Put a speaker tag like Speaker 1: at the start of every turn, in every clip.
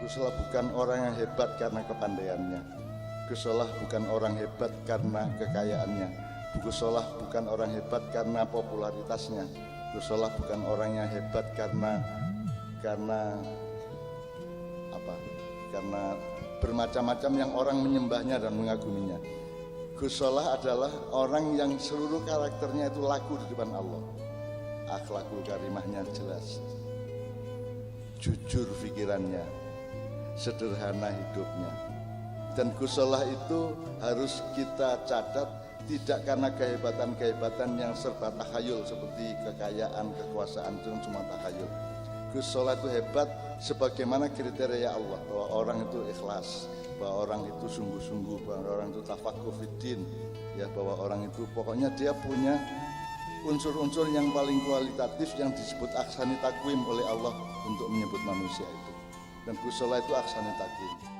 Speaker 1: Gus Solah bukan orang yang hebat karena kepandaiannya. Gus Solah bukan orang hebat karena kekayaannya. Gus Solah bukan orang hebat karena popularitasnya. Gus Solah bukan orang yang hebat karena bermacam-macam yang orang menyembahnya dan mengaguminya. Gus Solah adalah orang yang seluruh karakternya itu laku di depan Allah. Akhlakul karimahnya jelas, jujur pikirannya, sederhana hidupnya. Dan Gus Solah itu harus kita catat tidak karena kehebatan-kehebatan yang serba takhayul seperti kekayaan, kekuasaan itu cuma takhayul. Gus Solah itu hebat sebagaimana kriteria Allah, bahwa orang itu ikhlas, bahwa orang itu sungguh-sungguh, bahwa orang itu tafaqquh fiddin, ya, bahwa orang itu pokoknya dia punya unsur-unsur yang paling kualitatif yang disebut ahsani takwim oleh Allah untuk menyebut manusia itu. Dan Gus Solah itu ahsani takwim.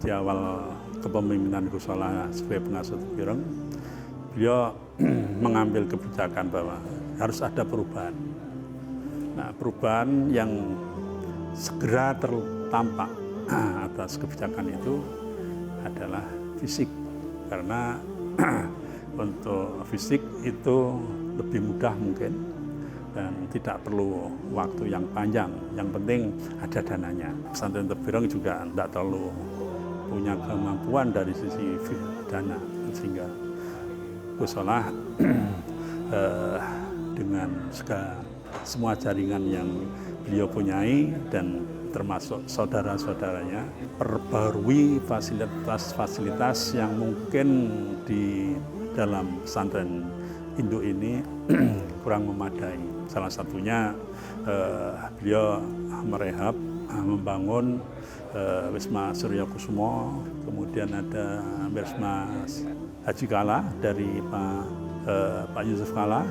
Speaker 2: Di awal kepemimpinan Gus Solah sebagai pengasuh Tebireng, beliau mengambil kebijakan bahwa harus ada perubahan. Nah, perubahan yang segera tertampak atas kebijakan itu adalah fisik, karena untuk fisik itu lebih mudah mungkin dan tidak perlu waktu yang panjang. Yang penting ada dananya. Pesantren Tebireng juga tidak terlalu punya kemampuan dari sisi dana, sehingga Gus Solah dengan semua jaringan yang beliau punyai dan termasuk saudara-saudaranya perbarui fasilitas-fasilitas yang mungkin di dalam pesantren induk ini kurang memadai. Salah satunya beliau merehab, membangun Wisma Surya Kusumo, kemudian ada Wisma Haji Kala dari Pak Yusuf Kala,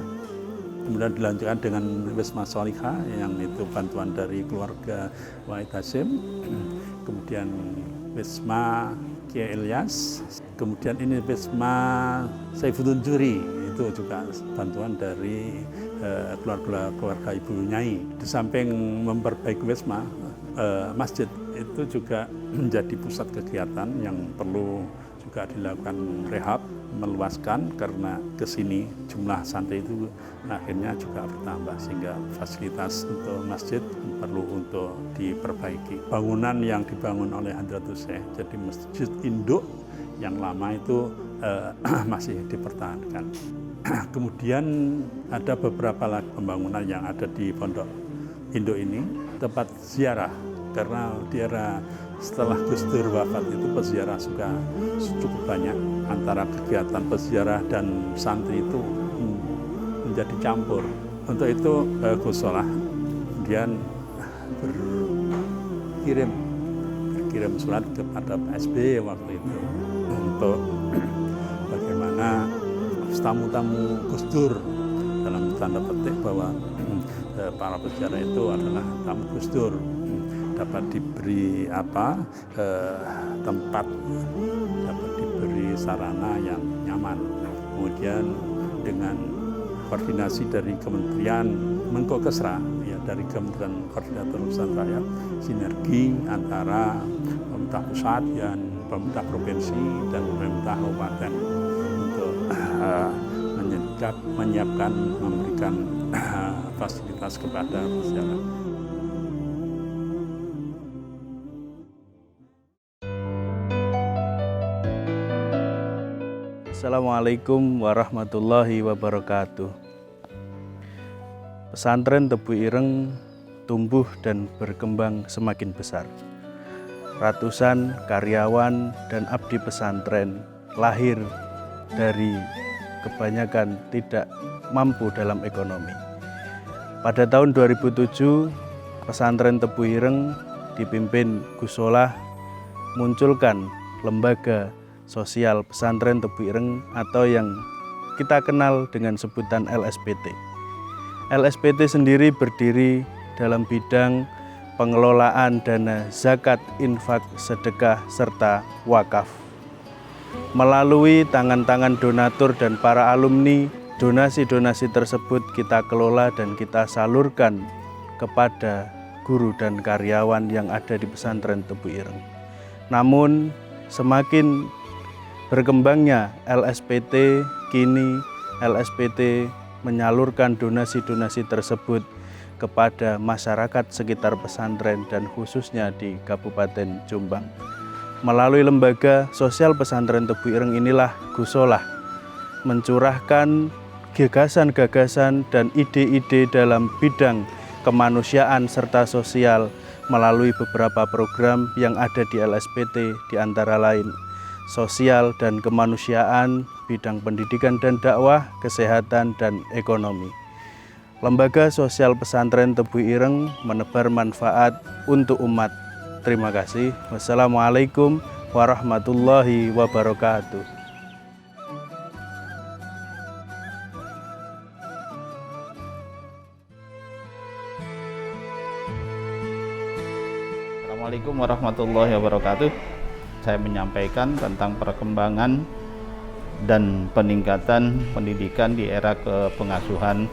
Speaker 2: kemudian dilanjutkan dengan Wisma Solihah yang itu bantuan dari keluarga Wahid Hasyim, kemudian Wisma Kiai Ilyas, kemudian ini Wisma Saifuddin Juri, itu juga bantuan dari keluarga Ibu Nyai. Di samping memperbaiki Wisma, masjid itu juga menjadi pusat kegiatan yang perlu juga dilakukan rehab, meluaskan karena kesini jumlah santri itu akhirnya juga bertambah sehingga fasilitas untuk masjid perlu untuk diperbaiki. Bangunan yang dibangun oleh Hadratus Syekh, jadi masjid induk yang lama itu masih dipertahankan. Kemudian ada beberapa lagi pembangunan yang ada di Pondok Induk ini, tempat ziarah, karena di era setelah Gus Dur wafat itu peziarah juga cukup banyak, antara kegiatan peziarah dan santri itu menjadi campur. Untuk itu Gus Solah kemudian berkirim surat kepada Pak SBY waktu itu untuk bagaimana tamu-tamu Gus Dur, dalam tanda petik bahwa para peziarah itu adalah tamu Gus Dur, dapat diberi tempat, dapat diberi sarana yang nyaman. Kemudian dengan koordinasi dari Kementerian Mengkokesra, ya, dari Kementerian Koordinator Urusan Rakyat, sinergi antara pemerintah pusat dan pemerintah provinsi dan pemerintah kabupaten untuk menyiapkan, memberikan fasilitas kepada masyarakat.
Speaker 3: Assalamualaikum warahmatullahi wabarakatuh. Pesantren Tebu Ireng tumbuh dan berkembang semakin besar. Ratusan karyawan dan abdi pesantren lahir dari kebanyakan tidak mampu dalam ekonomi. Pada tahun 2007, pesantren Tebu Ireng dipimpin Gus Solah munculkan lembaga sosial pesantren Tebu Ireng atau yang kita kenal dengan sebutan LSPT. LSPT sendiri berdiri dalam bidang pengelolaan dana zakat, infak, sedekah, serta wakaf. Melalui tangan-tangan donatur dan para alumni, donasi-donasi tersebut kita kelola dan kita salurkan kepada guru dan karyawan yang ada di pesantren Tebu Ireng. Namun semakin berkembangnya LSPT, kini LSPT menyalurkan donasi-donasi tersebut kepada masyarakat sekitar pesantren dan khususnya di Kabupaten Jombang. Melalui lembaga sosial pesantren Tebu Ireng inilah Gus Solah mencurahkan gagasan-gagasan dan ide-ide dalam bidang kemanusiaan serta sosial melalui beberapa program yang ada di LSPT, di antara lain sosial dan kemanusiaan, bidang pendidikan dan dakwah, kesehatan dan ekonomi. Lembaga sosial pesantren Tebu Ireng menebar manfaat untuk umat. Terima kasih. Wassalamualaikum warahmatullahi wabarakatuh.
Speaker 4: Assalamualaikum warahmatullahi wabarakatuh. Saya menyampaikan tentang perkembangan dan peningkatan pendidikan di era kepengasuhan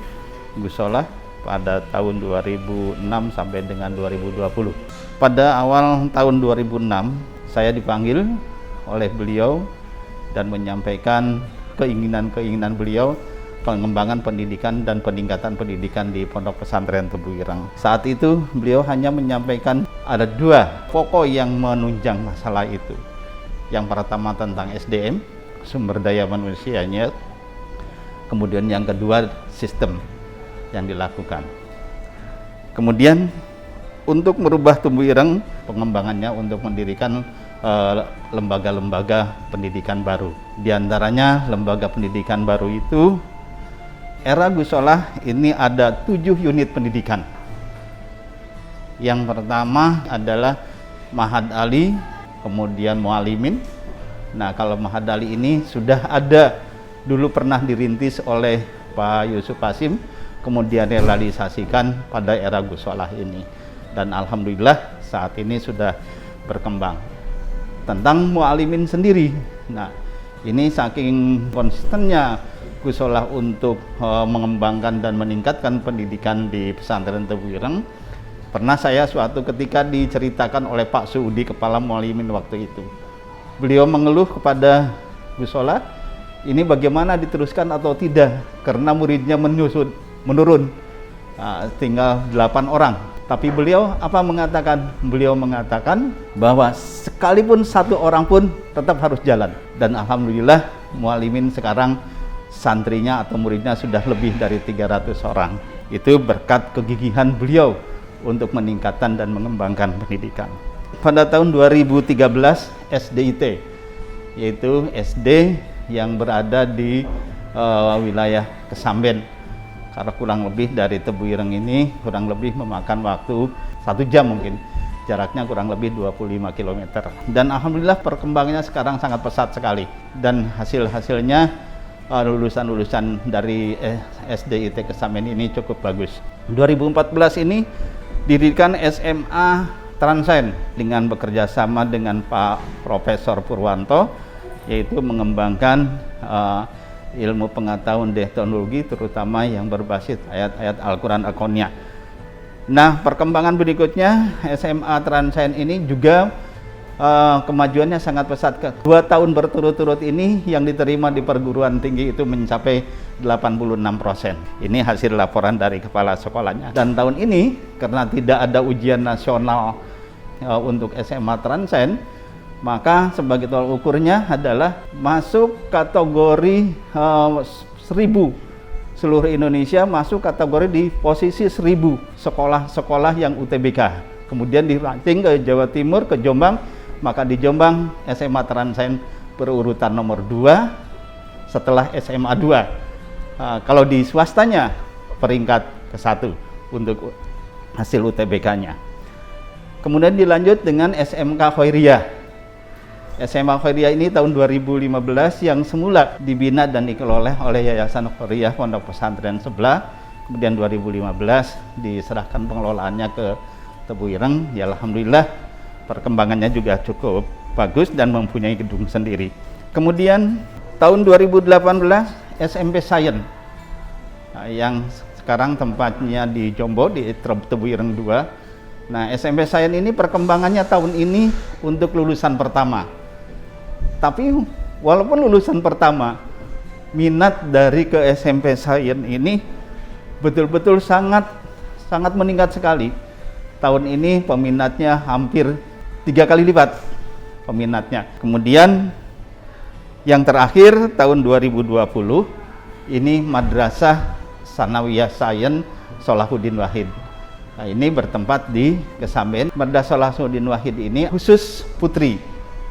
Speaker 4: Gus Solah pada tahun 2006 sampai dengan 2020. Pada awal tahun 2006, saya dipanggil oleh beliau dan menyampaikan keinginan-keinginan beliau pengembangan pendidikan dan peningkatan pendidikan di Pondok Pesantren Tebu Ireng. Saat itu beliau hanya menyampaikan ada dua pokok yang menunjang masalah itu. Yang pertama tentang SDM, sumber daya manusianya. Kemudian yang kedua sistem yang dilakukan. Kemudian untuk merubah Tebu Ireng, pengembangannya untuk mendirikan lembaga-lembaga pendidikan baru. Di antaranya lembaga pendidikan baru itu era Gus Solah ini ada 7 unit pendidikan. Yang pertama adalah Mahad Ali, kemudian Mualimin. Nah, kalau Mahad Ali ini sudah ada, dulu pernah dirintis oleh Pak Yusuf Hasim, kemudian realisasikan pada era Gus Solah ini. Dan alhamdulillah saat ini sudah berkembang. Tentang Mualimin sendiri, nah ini saking konsistennya Gus Solah untuk mengembangkan dan meningkatkan pendidikan di pesantren Tebu Ireng. Pernah saya suatu ketika diceritakan oleh Pak Suudi, kepala Mualimin waktu itu. beliau mengeluh kepada Gus Solah, ini bagaimana diteruskan atau tidak, karena muridnya menurun, tinggal 8 orang. Tapi beliau apa mengatakan? Beliau mengatakan bahwa sekalipun 1 orang pun tetap harus jalan. Dan alhamdulillah muallimin sekarang santrinya atau muridnya sudah lebih dari 300 orang. Itu berkat kegigihan beliau untuk meningkatkan dan mengembangkan pendidikan. Pada tahun 2013 SDIT, yaitu SD yang berada di wilayah Kesamben, karena kurang lebih dari Tebu Ireng ini kurang lebih memakan waktu 1 jam mungkin, jaraknya kurang lebih 25 km. Dan alhamdulillah perkembangannya sekarang sangat pesat sekali, dan hasil-hasilnya lulusan-lulusan dari SDIT Kesamben ini cukup bagus. 2014 ini didirikan SMA Transen dengan bekerja sama dengan Pak Profesor Purwanto, yaitu mengembangkan ilmu pengetahuan teknologi, terutama yang berbasis ayat-ayat Al-Quran Al-Qonya. Nah, perkembangan berikutnya SMA Transen ini juga kemajuannya sangat pesat. 2 tahun berturut-turut ini yang diterima di perguruan tinggi itu mencapai 86%. Ini hasil laporan dari kepala sekolahnya. Dan tahun ini karena tidak ada ujian nasional untuk SMA Transen, maka sebagai tolak ukurnya adalah masuk kategori 1000 seluruh Indonesia, masuk kategori di posisi 1000 sekolah-sekolah yang UTBK. Kemudian di ranking ke Jawa Timur, ke Jombang, maka di Jombang SMA Transen berurutan nomor 2 setelah SMA 2. Kalau di swastanya peringkat ke-1 untuk hasil UTBK-nya. Kemudian dilanjut dengan SMK Khairiyah. SMA Khairiyah ini tahun 2015 yang semula dibina dan dikelola oleh Yayasan Khairiyah Pondok Pesantren Sebelah. Kemudian 2015 diserahkan pengelolaannya ke Tebu Ireng. Ya alhamdulillah perkembangannya juga cukup bagus dan mempunyai gedung sendiri. Kemudian tahun 2018 SMP Science, yang sekarang tempatnya di Jombo di Tebu Ireng 2. Nah, SMP Science ini perkembangannya tahun ini untuk lulusan pertama. Tapi walaupun lulusan pertama, minat dari ke SMP Science ini betul-betul sangat meningkat sekali. Tahun ini peminatnya hampir 3 kali lipat peminatnya. Kemudian yang terakhir tahun 2020 ini Madrasah Sanawiyah Science Salahuddin Wahid. Nah, ini bertempat di Kesamben. Madrasah Salahuddin Wahid ini khusus putri,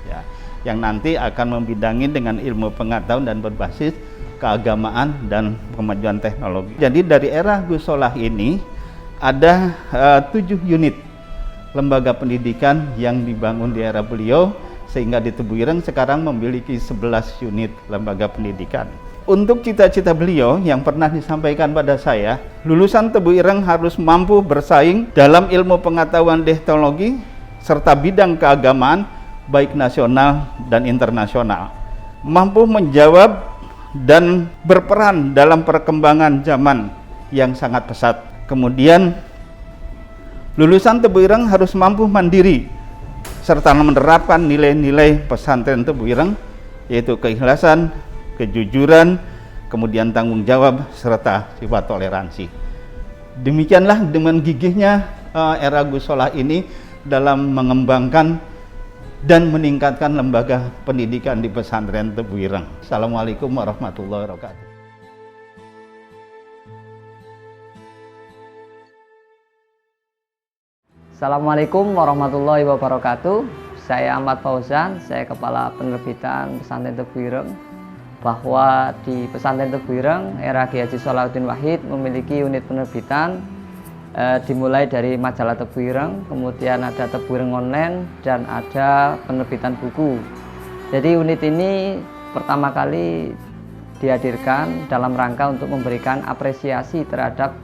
Speaker 4: ya, yang nanti akan membidangi dengan ilmu pengetahuan dan berbasis keagamaan dan kemajuan teknologi. Jadi dari era Gus Solah ini ada 7 unit lembaga pendidikan yang dibangun di era beliau, sehingga di Tebu Ireng sekarang memiliki 11 unit lembaga pendidikan. Untuk cita-cita beliau yang pernah disampaikan pada saya, lulusan Tebu Ireng harus mampu bersaing dalam ilmu pengetahuan teknologi serta bidang keagamaan baik nasional dan internasional, mampu menjawab dan berperan dalam perkembangan zaman yang sangat pesat. Kemudian lulusan Tebu Ireng harus mampu mandiri serta menerapkan nilai-nilai pesantren Tebu Ireng, yaitu keikhlasan, kejujuran, kemudian tanggung jawab, serta sifat toleransi. Demikianlah dengan gigihnya era Gus Solah ini dalam mengembangkan dan meningkatkan lembaga pendidikan di pesantren Tebu Ireng. Assalamualaikum warahmatullahi wabarakatuh.
Speaker 5: Assalamualaikum warahmatullahi wabarakatuh. Saya Ahmad Fauzan, saya Kepala Penerbitan Pesantren Tebu Ireng. Bahwa di Pesantren Tebu Ireng, era Kiai Haji Salahuddin Wahid memiliki unit penerbitan dimulai dari majalah Tebu Ireng, kemudian ada Tebu Ireng Online, dan ada penerbitan buku. Jadi unit ini pertama kali dihadirkan dalam rangka untuk memberikan apresiasi terhadap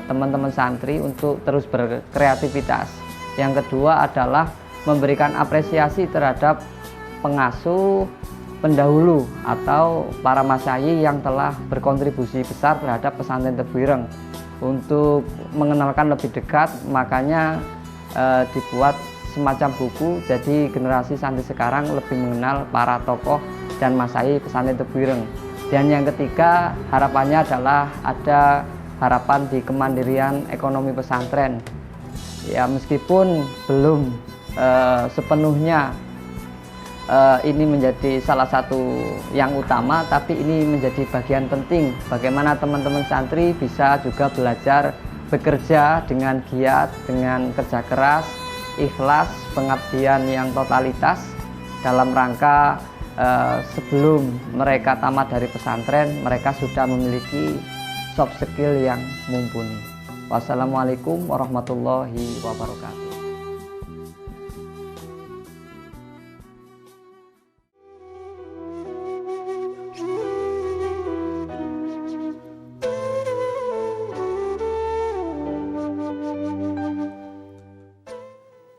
Speaker 5: teman-teman santri untuk terus berkreativitas. Yang kedua adalah memberikan apresiasi terhadap pengasuh, pendahulu atau para masyayikh yang telah berkontribusi besar terhadap pesantren Tebu Ireng. Untuk mengenalkan lebih dekat, makanya dibuat semacam buku, jadi generasi santri sekarang lebih mengenal para tokoh dan masai pesantren Tebu Ireng. Dan yang ketiga, harapannya adalah ada harapan di kemandirian ekonomi pesantren. Ya, meskipun belum sepenuhnya ini menjadi salah satu yang utama, tapi ini menjadi bagian penting bagaimana teman-teman santri bisa juga belajar bekerja dengan giat, dengan kerja keras, ikhlas, pengabdian yang totalitas dalam rangka sebelum mereka tamat dari pesantren, mereka sudah memiliki soft skill yang mumpuni. Wassalamualaikum warahmatullahi wabarakatuh.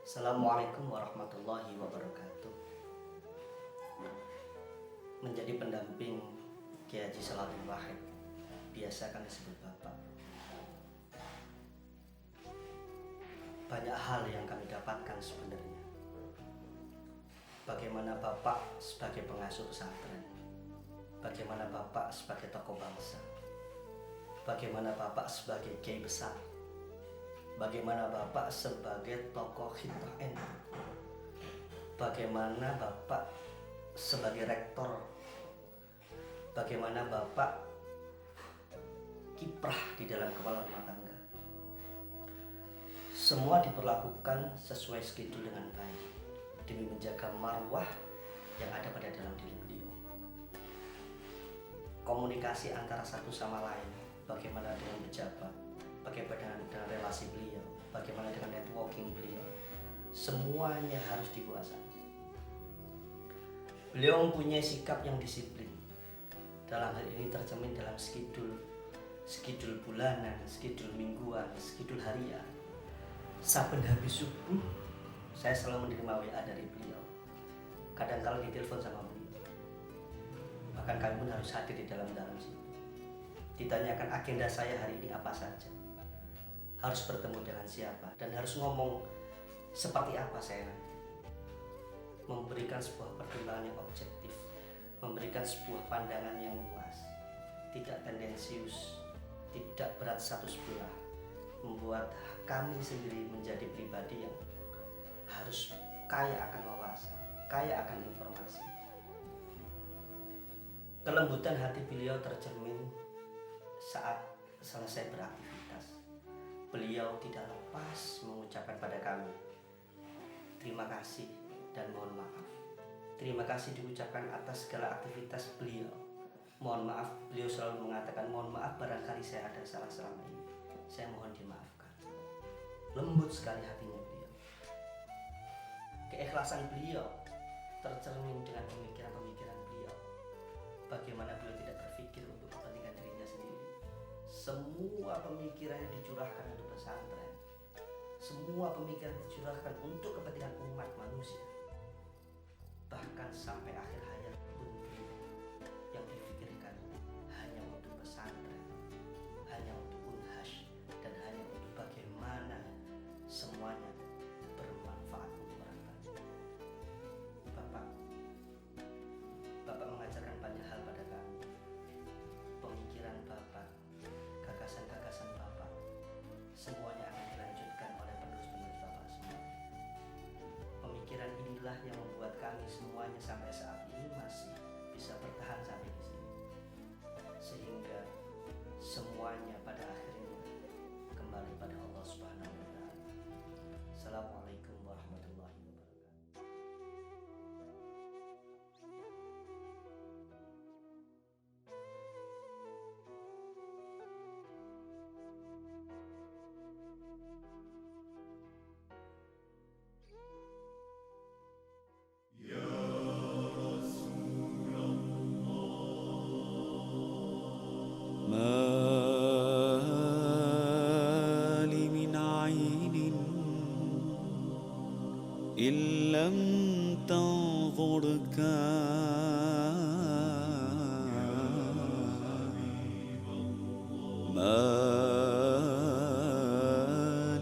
Speaker 6: Assalamualaikum warahmatullahi wabarakatuh. Menjadi pendamping Kiai Haji Salahuddin Wahid, biasa kan disebut Bapak. Banyak hal yang kami dapatkan sebenarnya. Bagaimana Bapak sebagai pengasuh pesantren, bagaimana Bapak sebagai tokoh bangsa, bagaimana Bapak sebagai kiai besar, bagaimana Bapak sebagai tokoh Hidayah NU, bagaimana Bapak sebagai rektor, bagaimana Bapak kiprah di dalam kepala rumah tangga. Semua diperlakukan sesuai schedule dengan baik demi menjaga marwah yang ada pada dalam diri beliau. Komunikasi antara satu sama lain, bagaimana dengan pejabat, bagaimana dengan relasi beliau, bagaimana dengan networking beliau, semuanya harus dikuasai. Beliau mempunyai sikap yang disiplin. Dalam hal ini tercermin dalam schedule bulanan, schedule mingguan, schedule harian. Saben habis subuh, saya selalu menerima WA dari beliau. Kadang-kala ditelepon sama beliau. Bahkan kami pun harus hadir di dalam situ. Ditanyakan agenda saya hari ini apa saja, harus bertemu dengan siapa, dan harus ngomong seperti apa saya nanti. Memberikan sebuah pertimbangan yang objektif, memberikan sebuah pandangan yang luas, tidak tendensius, tidak berat satu sebelah, membuat kami sendiri menjadi pribadi yang harus kaya akan wawasan, kaya akan informasi. Kelembutan hati beliau tercermin saat selesai beraktivitas. Beliau tidak lepas mengucapkan pada kami terima kasih dan mohon maaf. Terima kasih diucapkan atas segala aktivitas beliau. Mohon maaf, beliau selalu mengatakan mohon maaf barangkali saya ada salah selama ini. Saya mohon dimaafkan. Lembut sekali hatinya beliau. Keikhlasan beliau tercermin dengan pemikiran-pemikiran beliau. Bagaimana beliau tidak berpikir untuk kepentingan dirinya sendiri. Semua pemikirannya dicurahkan untuk pesantren. Semua pemikiran dicurahkan untuk kepentingan umat manusia. Bahkan sampai akhir hayat pun beliau yang dipikirkan hanya untuk pesantren, hanya untuk unhash, dan hanya untuk bagaimana semuanya bermanfaat untuk orang banyak. Bapak mengajarkan banyak hal pada kami. Pemikiran Bapak, gagasan-gagasan Bapak, semuanya akan dilanjutkan oleh penerus-penerus Bapak semua. Pemikiran inilah yang membuat kami semuanya sampai saat ini masih bisa bertahan sampai di sini. Sehingga semuanya pada akhirnya kembali pada Allah Subhanahu wa taala. Assalamualaikum warahmatullahi wabarakatuh.
Speaker 7: ما لي من عين إن لم تنظرك ما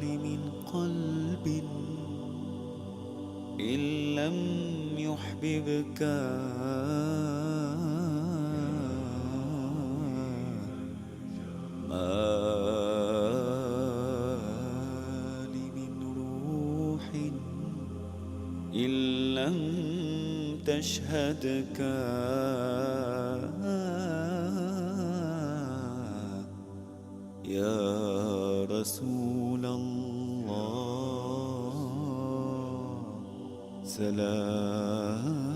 Speaker 7: لي من قلب ببكاء ما لي من روح إن لم تشهدك يا رسول الله سلام